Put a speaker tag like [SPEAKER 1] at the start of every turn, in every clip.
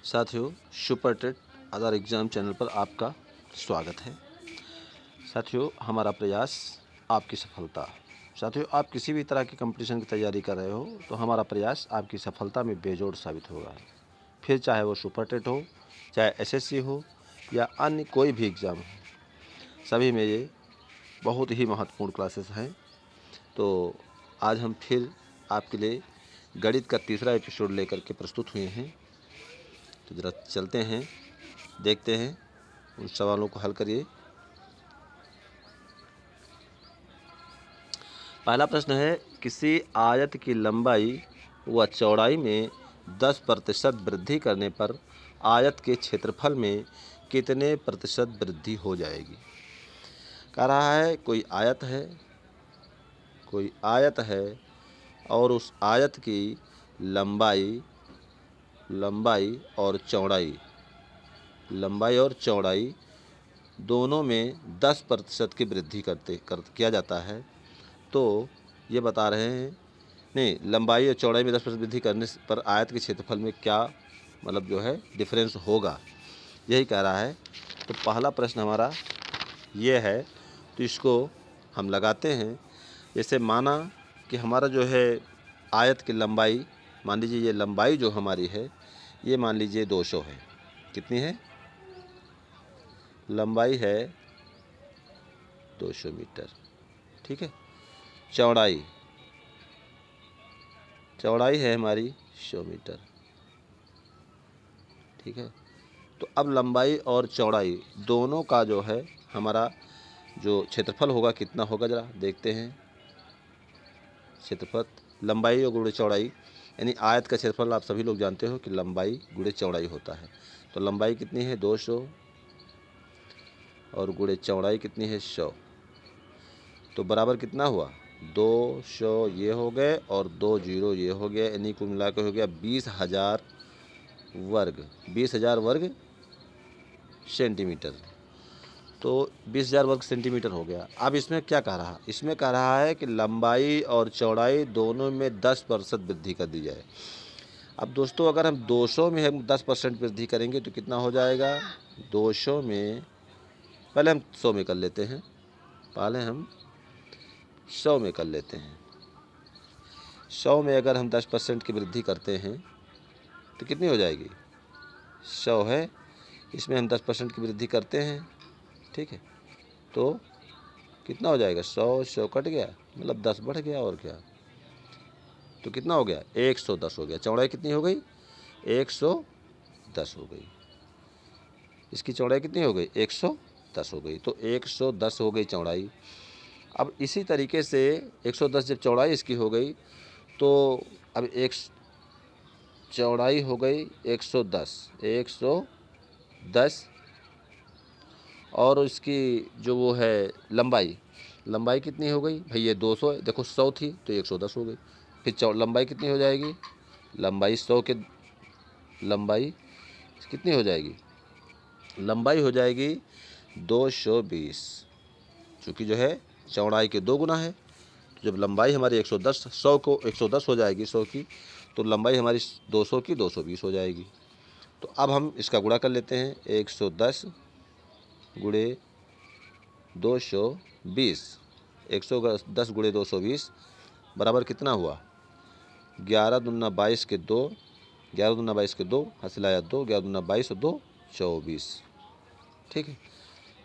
[SPEAKER 1] साथियों, super TET other exam channel पर आपका स्वागत है। साथियों, हमारा प्रयास आपकी सफलता। साथियों, आप किसी भी तरह की कंपटीशन की तैयारी कर रहे हो तो हमारा प्रयास आपकी सफलता में बेजोड़ साबित होगा। फिर चाहे वो सुपर टेट हो, चाहे एसएससी हो या अन्य कोई भी एग्ज़ाम हो, सभी में ये बहुत ही महत्वपूर्ण क्लासेस हैं। तो आज हम फिर आपके लिए गणित का तीसरा एपिसोड लेकर के प्रस्तुत हुए हैं। तो ज़रा चलते हैं, देखते हैं, उन सवालों को हल करिए। पहला प्रश्न है, किसी आयत की लंबाई व चौड़ाई में 10% वृद्धि करने पर आयत के क्षेत्रफल में कितने प्रतिशत वृद्धि हो जाएगी। कह रहा है कोई आयत है और उस आयत की लंबाई और चौड़ाई दोनों में 10% की वृद्धि किया जाता है। तो ये बता रहे हैं, नहीं, लंबाई और चौड़ाई में 10% वृद्धि करने पर आयत के क्षेत्रफल में क्या मतलब जो है डिफरेंस होगा, यही कह रहा है। तो पहला प्रश्न हमारा ये है, तो इसको हम लगाते हैं। जैसे माना कि हमारा जो है आयत की लंबाई, मान लीजिए ये लंबाई जो हमारी है ये मान लीजिए 200 है। कितनी है? लंबाई है 200 मीटर, ठीक है। चौड़ाई है हमारी 100 मीटर, ठीक है। तो अब लंबाई और चौड़ाई दोनों का जो है हमारा जो क्षेत्रफल होगा कितना होगा, ज़रा देखते हैं। क्षेत्रफल लंबाई और गुणे चौड़ाई, यानी आयत का क्षेत्रफल आप सभी लोग जानते हो कि लंबाई गुणे चौड़ाई होता है। तो लंबाई कितनी है 200 और गुणे चौड़ाई कितनी है 100। तो बराबर कितना हुआ 200 ये हो गए और 2 जीरो ये हो गया, यानी कुल मिला के हो गया 20,000 वर्ग सेंटीमीटर। तो 20,000 वर्ग सेंटीमीटर हो गया। अब इसमें क्या कह रहा है, इसमें कह रहा है कि लंबाई और चौड़ाई दोनों में 10% वृद्धि कर दी जाए। अब दोस्तों, अगर हम 200 में हम 10% वृद्धि करेंगे तो कितना हो जाएगा 200 में, पहले हम 100 में कर लेते हैं, 100 में अगर हम 10% की वृद्धि करते हैं तो कितनी हो जाएगी 100 है, इसमें हम 10% की वृद्धि करते हैं, ठीक है। तो कितना हो जाएगा 100 कट गया, मतलब 10 बढ़ गया और क्या। तो कितना हो गया 110 हो गया। चौड़ाई कितनी हो गई 110 हो गई। इसकी चौड़ाई कितनी हो गई 110 हो गई। तो 110 हो गई चौड़ाई। अब इसी तरीके से 110 जब चौड़ाई इसकी हो गई तो अब एक चौड़ाई हो गई 110 और इसकी जो वो है लंबाई कितनी हो गई भाई, ये 200 है, देखो 100 थी तो 110 हो गई। फिर लंबाई कितनी हो जाएगी, लंबाई कितनी हो जाएगी, लंबाई हो जाएगी 220, चूँकि जो है चौड़ाई के 2 गुना है। तो जब लंबाई हमारी 110 हो जाएगी 100 की, तो लंबाई हमारी 200 की 220 हो जाएगी। तो अब हम इसका गुणा कर लेते हैं, 110 गुणे 220, 110 गुणे 220 बराबर कितना हुआ 11 दूना 22 के 2, 11 दूना 22 के 2, हंसलाया 2, 11 दूना 22 और 2 24, ठीक है।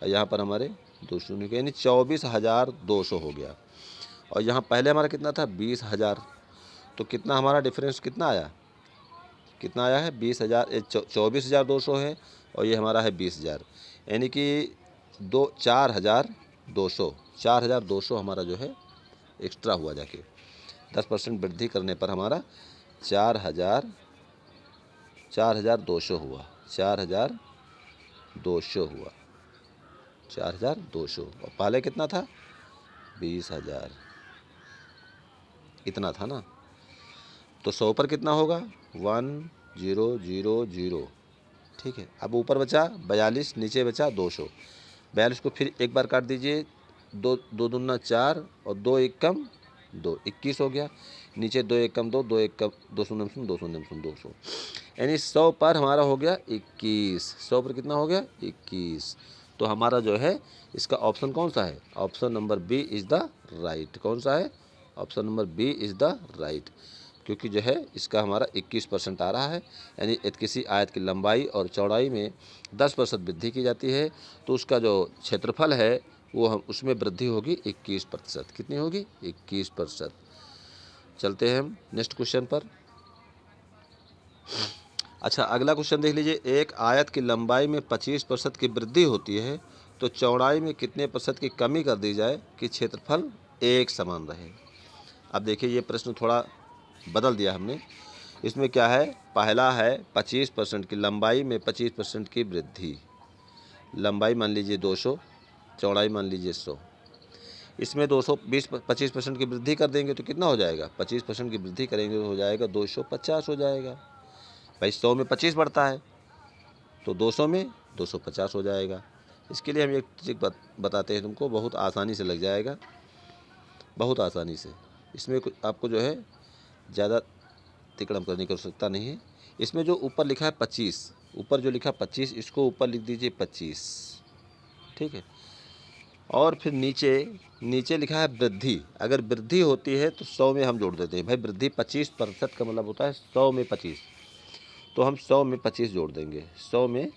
[SPEAKER 1] और यहाँ पर हमारे 2 शून्य के, यानी 24,200 हो गया। और यहाँ पहले हमारा कितना था 20,000। तो कितना हमारा डिफरेंस कितना आया है 20,000, 24,200 है और ये हमारा है 20,000, यानी कि 4,200 हमारा जो है एक्स्ट्रा हुआ जाके। 10% वृद्धि करने पर हमारा 4,200 हुआ, 4,200 और पहले कितना था 20,000, इतना था ना। तो 100 पर कितना होगा 1000, ठीक है। अब ऊपर बचा 42, नीचे बचा 200। 42 को फिर एक बार काट दीजिए, 2 दूना 4 और 2 एकम 2, 21 हो गया। नीचे 2 एक कम 2, 2 एक कम 2 शून्य शून्य 2 शून्य शून्य 200, यानी 100 पर हमारा हो गया 21। 100 पर कितना हो गया 21। तो हमारा जो है इसका ऑप्शन कौन सा है? Option number B is the right. कौन सा है? Option number B is the right, क्योंकि जो है इसका हमारा 21% आ रहा है, यानी किसी आयत की लंबाई और चौड़ाई में 10% वृद्धि की जाती है तो उसका जो क्षेत्रफल है वो हम उसमें वृद्धि होगी 21%। कितनी होगी? 21%। चलते हैं हम नेक्स्ट क्वेश्चन पर। अच्छा, अगला क्वेश्चन देख लीजिए। एक आयत की लंबाई में 25% की वृद्धि होती है तो चौड़ाई में कितने प्रतिशत की कमी कर दी जाए कि क्षेत्रफल एक समान रहे? अब देखिए ये प्रश्न थोड़ा बदल दिया हमने। इसमें क्या है? पहला है 25% की लंबाई में 25% की वृद्धि। लंबाई मान लीजिए 200, चौड़ाई मान लीजिए 100। इसमें 25% की वृद्धि कर देंगे तो कितना हो जाएगा? 25% की वृद्धि करेंगे तो हो जाएगा 250 हो जाएगा। भाई 100 में 25 बढ़ता है तो 200 में 250 हो जाएगा। इसके लिए हम एक ट्रिक बताते हैं तुमको, बहुत आसानी से लग जाएगा, बहुत आसानी से। इसमें आपको जो है ज़्यादा तिकड़म करने की आवश्यकता नहीं है। इसमें जो ऊपर लिखा है 25, ऊपर जो लिखा 25 इसको ऊपर लिख दीजिए 25, ठीक है। और फिर नीचे लिखा है वृद्धि। अगर वृद्धि होती है तो 100 में हम जोड़ देते हैं। भाई वृद्धि 25% का मतलब होता है 100 में 25, तो हम 100 में 25 जोड़ देंगे, 100 में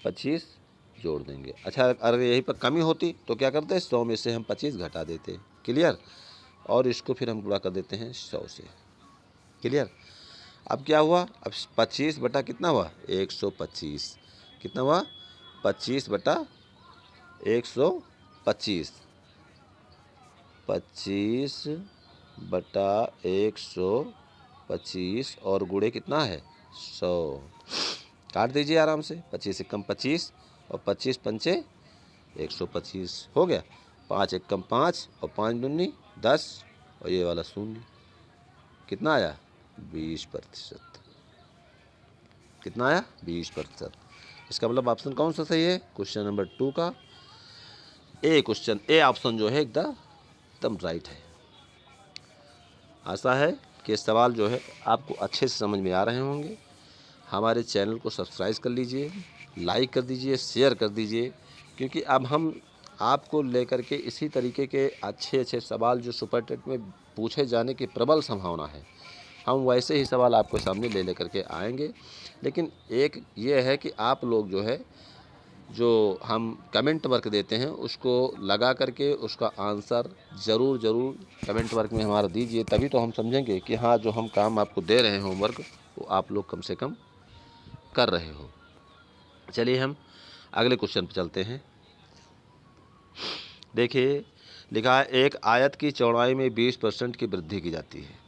[SPEAKER 1] 25 जोड़ देंगे। अच्छा, अगर यहीं पर कमी होती तो क्या करते हैं? 100 में से हम 25 घटा देते। क्लियर? और इसको फिर हम गुणा कर देते हैं 100 से। क्लियर? अब क्या हुआ? अब 25 बटा कितना हुआ? 125। कितना हुआ? 25 बटा 125। 25 बटा 125 और गुणे कितना है? 100। काट दीजिए आराम से। 25 एक कम 25 और 25 पंचे 125 हो गया। 5 एक कम 5 और 5 दूनी 10 और ये वाला शून्य। कितना आया? 20%। कितना आया? 20%। इसका मतलब ऑप्शन कौन सा सही है? क्वेश्चन नंबर 2 का क्वेश्चन ए ऑप्शन जो है एकदम राइट है। आशा है कि सवाल जो है आपको अच्छे से समझ में आ रहे होंगे। हमारे चैनल को सब्सक्राइब कर लीजिए, लाइक कर दीजिए, शेयर कर दीजिए, क्योंकि अब हम आपको लेकर के इसी तरीके के अच्छे सवाल जो सुपर टेट में पूछे जाने की प्रबल संभावना है, हम वैसे ही सवाल आपके सामने ले लेकर के आएंगे। लेकिन एक ये है कि आप लोग जो है जो हम कमेंट वर्क देते हैं उसको लगा करके उसका आंसर ज़रूर कमेंट वर्क में हमारा दीजिए, तभी तो हम समझेंगे कि हाँ जो हम काम आपको दे रहे हैं होमवर्क वो आप लोग कम से कम कर रहे हो। चलिए हम अगले क्वेश्चन पर चलते हैं। देखिए लिखा है एक आयत की चौड़ाई में 20% की वृद्धि की जाती है।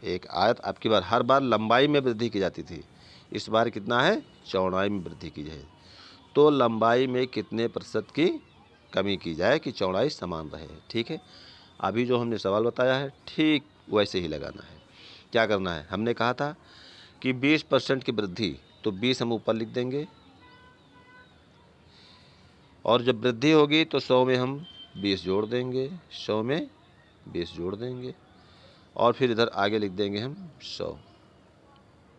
[SPEAKER 1] एक आयत आपकी बार हर बार लंबाई में वृद्धि की जाती थी, इस बार कितना है? चौड़ाई में वृद्धि की जाए तो लंबाई में कितने प्रतिशत की कमी की जाए कि चौड़ाई समान रहे? ठीक है, अभी जो हमने सवाल बताया है ठीक वैसे ही लगाना है। क्या करना है? हमने कहा था कि 20% की वृद्धि, तो 20 हम ऊपर लिख देंगे और जब वृद्धि होगी तो 100 में हम 20 जोड़ देंगे, 100 में 20 जोड़ देंगे और फिर इधर आगे लिख देंगे हम 100।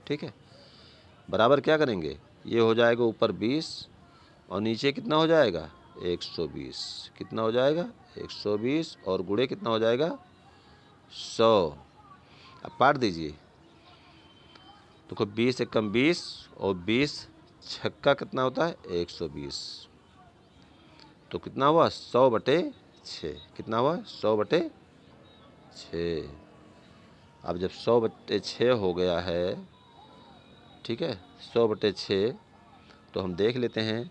[SPEAKER 1] ठीक है, बराबर क्या करेंगे? ये हो जाएगा ऊपर 20 और नीचे कितना हो जाएगा? 120। कितना हो जाएगा? 120 और गुणे कितना हो जाएगा? 100। अब काट दीजिए। देखो 20 एक कम 20 और 20 छक्का कितना होता है? 120। तो कितना हुआ? 100/6। कितना हुआ? 100/6। अब जब 100/6 हो गया है, ठीक है, 100/6 तो हम देख लेते हैं,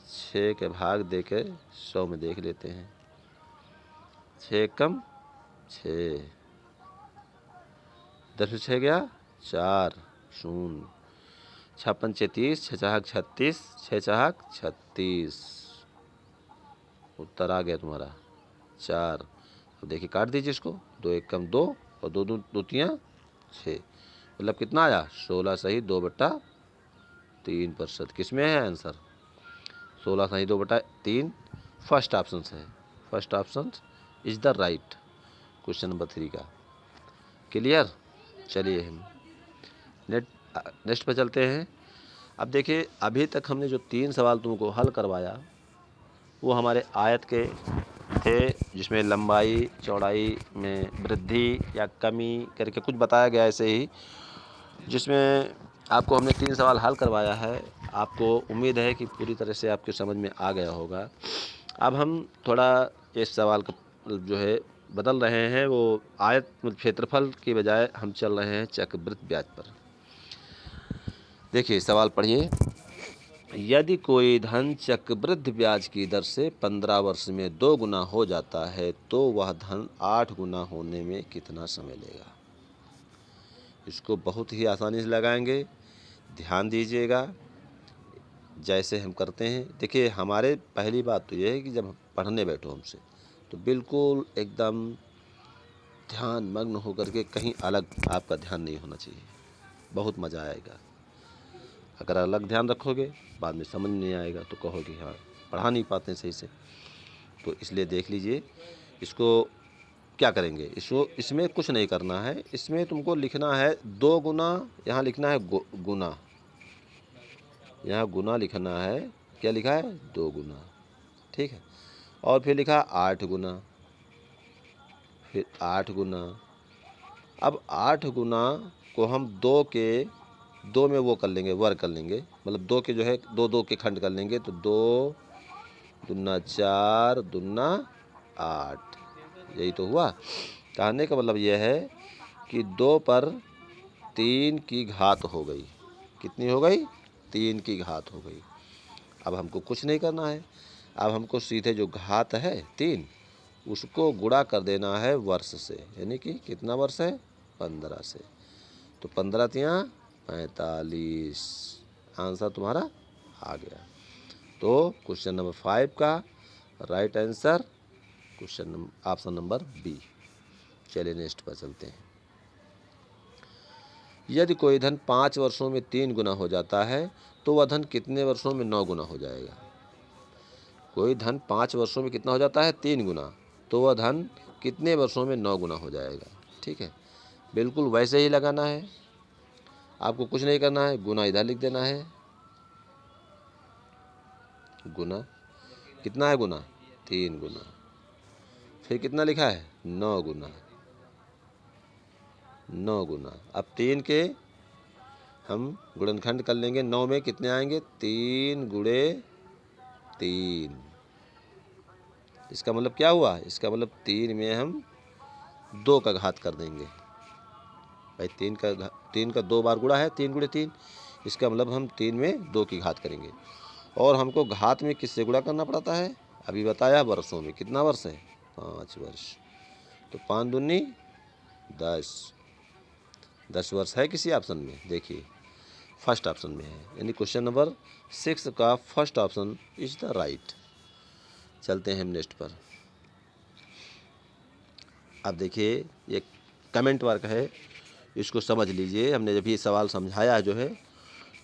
[SPEAKER 1] 6 के भाग देकर 100 में देख लेते हैं। 6 कम 6, 10 में 6 गया 4 शून्य, 6 पंचे 30, 6 चौक 36, 6 चौक 36। उत्तर आ गया तुम्हारा 4। अब देखिए काट दीजिए इसको। 2 एक कम 2 और 2 2 तियाँ 6, मतलब कितना आया? 16 सही 2/3%। किस में है आंसर? 16 सही 2/3 फर्स्ट ऑप्शन है। First option is the right. Question number 3 का। क्लियर? चलिए हम नेक्स्ट पर चलते हैं। अब देखिए, अभी तक हमने जो 3 सवाल तुमको हल करवाया वो हमारे आयत के थे, जिसमें लंबाई चौड़ाई में वृद्धि या कमी करके कुछ बताया गया ऐसे ही, जिसमें आपको हमने 3 सवाल हल करवाया है। आपको उम्मीद है कि पूरी तरह से आपके समझ में आ गया होगा। अब हम थोड़ा इस सवाल का जो है बदल रहे हैं, वो आयत क्षेत्रफल की बजाय हम चल रहे हैं चक्रवृद्धि ब्याज पर। देखिए सवाल पढ़िए। यदि कोई धन चक्रवृद्धि ब्याज की दर से 15 वर्ष में 2 गुना हो जाता है तो वह धन 8 गुना होने में कितना समय लेगा? इसको बहुत ही आसानी से लगाएंगे, ध्यान दीजिएगा जैसे हम करते हैं। देखिए, हमारे पहली बात तो यह है कि जब पढ़ने बैठो हमसे तो बिल्कुल एकदम ध्यान मग्न होकर के कहीं अलग आपका ध्यान नहीं होना चाहिए, बहुत मज़ा आएगा। अगर अलग ध्यान रखोगे बाद में समझ नहीं आएगा तो कहोगे हाँ पढ़ा नहीं पाते सही से। तो इसलिए देख लीजिए, इसको क्या करेंगे, इसमें कुछ नहीं करना है। इसमें तुमको लिखना है 2 गुना, यहाँ लिखना है गुना, यहाँ गुना लिखना है। क्या लिखा है? 2 गुना, ठीक है। और फिर लिखा 8 गुना, फिर 8 गुना। अब 8 गुना को हम 2 में वो कर लेंगे, वर्ग कर लेंगे, मतलब 2 के जो है 2 के खंड कर लेंगे। तो 2 दूना 4 दूना 8, यही तो हुआ। कहने का मतलब यह है कि 2 पर 3 की घात हो गई। कितनी हो गई? 3 की घात हो गई। अब हमको कुछ नहीं करना है, अब हमको सीधे जो घात है 3 उसको गुणा कर देना है वर्ष से, यानी कि कितना वर्ष है? 15 से। तो 15 तियाँ 45, आंसर तुम्हारा आ गया। तो क्वेश्चन नंबर 5 का right answer option number B. चलिए नेक्स्ट पर चलते हैं। यदि कोई धन 5 वर्षों में 3 गुना हो जाता है तो वह धन कितने वर्षों में 9 गुना हो जाएगा? कोई धन 5 वर्षों में कितना हो जाता है? 3 गुना। तो वह धन कितने वर्षों में 9 गुना हो जाएगा? ठीक है, बिल्कुल वैसे ही लगाना है, आपको कुछ नहीं करना है। गुना इधर लिख देना है, गुना कितना है? गुना 3 गुना। फिर कितना लिखा है? 9 गुना, 9 गुना। अब 3 के हम गुणनखंड कर लेंगे, 9 में कितने आएंगे? 3 गुणे 3। इसका मतलब क्या हुआ? इसका मतलब 3 में हम 2 का घात कर देंगे भाई। 3 का 2 बार गुणा है, 3 गुणे 3। इसका मतलब हम 3 में 2 की घात करेंगे। और हमको घात में किससे गुणा करना पड़ता है? अभी बताया वर्षों में। कितना वर्ष है? 5 वर्ष। तो 5 दूनी 10, 10 वर्ष है किसी ऑप्शन में? देखिए फर्स्ट ऑप्शन में है, यानी क्वेश्चन नंबर 6 का first option is the right. चलते हैं हम नेक्स्ट पर। अब देखिए ये कमेंट वर्क है, इसको समझ लीजिए। हमने जब ये सवाल समझाया जो है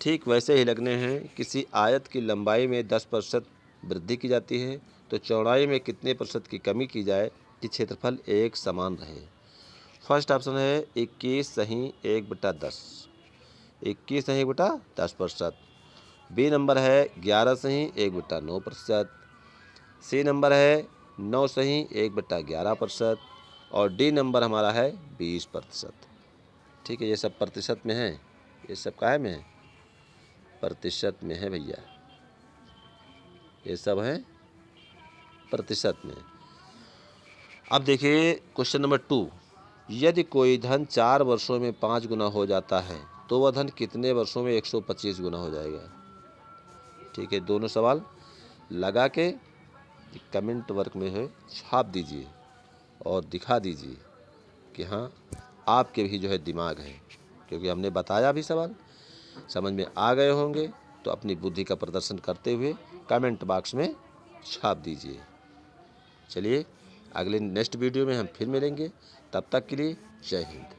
[SPEAKER 1] ठीक वैसे ही लगने हैं। किसी आयत की लंबाई में 10% वृद्धि की जाती है तो चौड़ाई में कितने प्रतिशत की कमी की जाए कि क्षेत्रफल एक समान रहे? फर्स्ट ऑप्शन है 21 सही 1/10, 21 सही 1/10%। बी नंबर है 11 सही 1/9%। सी नंबर है 9 सही 1/11%। और डी नंबर हमारा है 20%। ठीक है, ये सब प्रतिशत में है, ये सब काहे में है? प्रतिशत में है भैया, ये सब है प्रतिशत में। अब देखिए क्वेश्चन नंबर 2। यदि कोई धन 4 वर्षों में 5 गुना हो जाता है तो वह धन कितने वर्षों में 125 गुना हो जाएगा? ठीक है, दोनों सवाल लगा के कमेंट वर्क में है छाप दीजिए और दिखा दीजिए कि हाँ आपके भी जो है दिमाग है, क्योंकि हमने बताया भी सवाल समझ में आ गए होंगे। तो अपनी बुद्धि का प्रदर्शन करते हुए कमेंट बॉक्स में छाप दीजिए। चलिए अगले नेक्स्ट वीडियो में हम फिर मिलेंगे, तब तक के लिए जय हिंद।